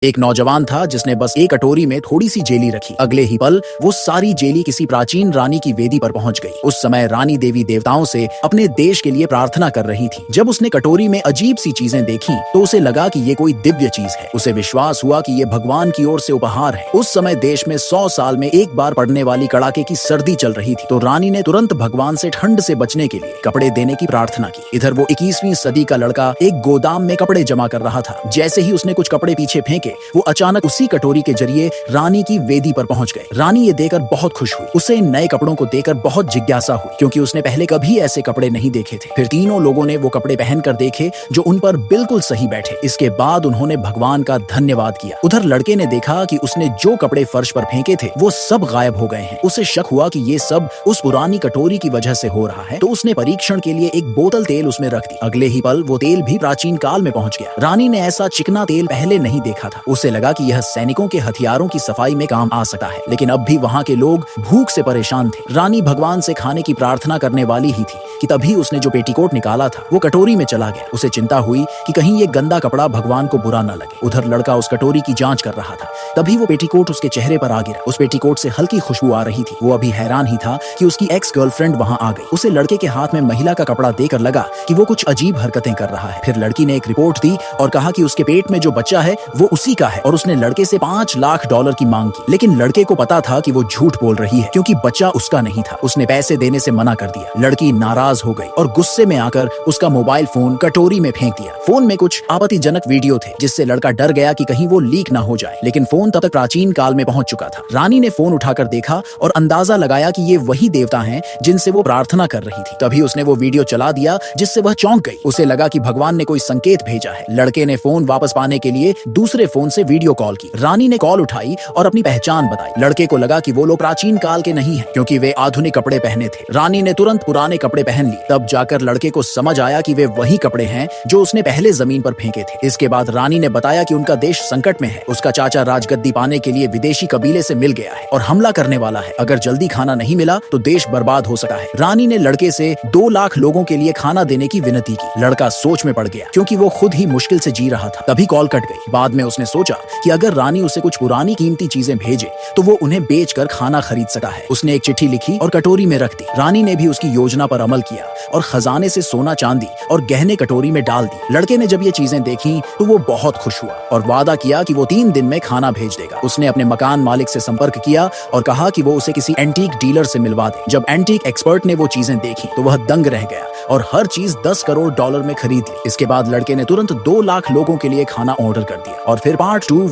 एक नौजवान था जिसने बस एक कटोरी में थोड़ी सी जेली रखी। अगले ही पल वो सारी जेली किसी प्राचीन रानी की वेदी पर पहुंच गई। उस समय रानी देवी देवताओं से अपने देश के लिए प्रार्थना कर रही थी। जब उसने कटोरी में अजीब सी चीजें देखी तो उसे लगा कि ये कोई दिव्य चीज है। उसे विश्वास हुआ कि ये भगवान की ओर से उपहार है। उस समय देश में 100 साल में एक बार पड़ने वाली कड़ाके की सर्दी चल रही थी, तो रानी ने तुरंत भगवान से ठंड से बचने के लिए कपड़े देने की प्रार्थना की। इधर वो 21वीं सदी का लड़का एक गोदाम में कपड़े जमा कर रहा था। जैसे ही उसने कुछ कपड़े पीछे फेंके, वो अचानक उसी कटोरी के जरिए रानी की वेदी पर पहुंच गए। रानी ये देखकर बहुत खुश हुई। उसे इन नए कपड़ों को देखकर बहुत जिज्ञासा हुई, क्योंकि उसने पहले कभी ऐसे कपड़े नहीं देखे थे। फिर तीनों लोगों ने वो कपड़े पहनकर देखे जो उन पर बिल्कुल सही बैठे। इसके बाद उन्होंने भगवान का धन्यवाद किया। उधर लड़के ने देखा कि उसने जो कपड़े फर्श पर फेंके थे वो सब गायब हो गए हैं। उसे शक हुआ कि ये सब उस पुरानी कटोरी की वजह से हो रहा है, तो उसने परीक्षण के लिए एक बोतल तेल उसमें रख दी। अगले ही पल वो तेल भी प्राचीन काल में पहुंच गया। रानी ने ऐसा चिकना तेल पहले नहीं देखा था। उसे लगा कि यह सैनिकों के हथियारों की सफाई में काम आ सकता है, लेकिन अब भी वहाँ के लोग भूख से परेशान थे। रानी भगवान से खाने की प्रार्थना करने वाली ही थी कि तभी उसने जो पेटीकोट निकाला था वो कटोरी में चला गया। उसे चिंता हुई कि कहीं ये गंदा कपड़ा भगवान को बुरा न लगे। उधर लड़का उस कटोरी की जांच कर रहा था, तभी वो पेटीकोट उसके चेहरे पर आ गिरा। उस पेटीकोट से हल्की खुशबू आ रही थी। वो अभी हैरान ही था कि उसकी एक्स गर्लफ्रेंड वहाँ आ गई। उसे लड़के के हाथ में महिला का कपड़ा देकर लगा कि वो कुछ अजीब हरकतें कर रहा है। फिर लड़की ने एक रिपोर्ट दी और कहा कि उसके पेट में जो बच्चा है वो उसी का है, और उसने लड़के से $5 लाख की मांग की। लेकिन लड़के को पता था कि वो झूठ बोल रही है, क्योंकि बच्चा उसका नहीं था। उसने पैसे देने से मना कर दिया। लड़की नाराज हो गई और गुस्से में आकर उसका मोबाइल फोन कटोरी में फेंक दिया। फोन में कुछ आपत्तिजनक वीडियो थे, जिससे लड़का डर गया कि कहीं वो लीक ना हो जाए। लेकिन फोन तब तक प्राचीन काल में पहुंच चुका था। रानी ने फोन उठाकर देखा और अंदाजा लगाया कि ये वही देवता हैं जिनसे वो प्रार्थना कर रही थी। तभी उसने वो वीडियो चला दिया, जिससे वह चौंक गई। उसे लगा कि भगवान ने कोई संकेत भेजा है। लड़के ने फोन वापस पाने के लिए दूसरे फोन से वीडियो कॉल की। रानी ने कॉल उठाई और अपनी पहचान बताई। लड़के को लगा कि वो लोग प्राचीन काल के नहीं हैं, क्योंकि वे आधुनिक कपड़े पहने थे। रानी ने तुरंत पुराने कपड़े पहन लिए। तब जाकर लड़के को समझ आया कि वे वही कपड़े हैं जो उसने पहले जमीन पर फेंके थे। इसके बाद रानी ने बताया कि उनका देश संकट में है। उसका चाचा राजगद्दी पाने के लिए विदेशी कबीले से मिल गया है और हमला करने वाला है। अगर जल्दी खाना नहीं मिला तो देश बर्बाद हो सकता है। रानी ने लड़के से 2 लाख लोगों के लिए खाना देने की विनती की। लड़का सोच में पड़ गया, क्योंकि वो खुद ही मुश्किल से जी रहा था। तभी कॉल कट गई। बाद में उसने सोचा कि अगर रानी उसे कुछ पुरानी कीमती चीजें भेजे तो वो उन्हें बेचकर खाना खरीद सकता है। उसने एक चिट्ठी लिखी और कटोरी में रख दी। रानी ने भी उसकी योजना पर अमल किया और खजाने से सोना चांदी और गहने कटोरी में डाल दी। लड़के ने जब ये चीजें देखी तो वो बहुत खुश हुआ और वादा किया कि वो 3 दिन में खाना भेज देगा। उसने अपने मकान मालिक से संपर्क किया और कहा कि वो उसे किसी एंटीक डीलर से मिलवा दे। जब एंटीक एक्सपर्ट ने वो चीजें देखी तो वह दंग रह गया और हर चीज $10 करोड़ में खरीद ली। इसके बाद लड़के ने तुरंत 2 लाख लोगों के लिए खाना ऑर्डर कर दिया। और फिर पार्ट 2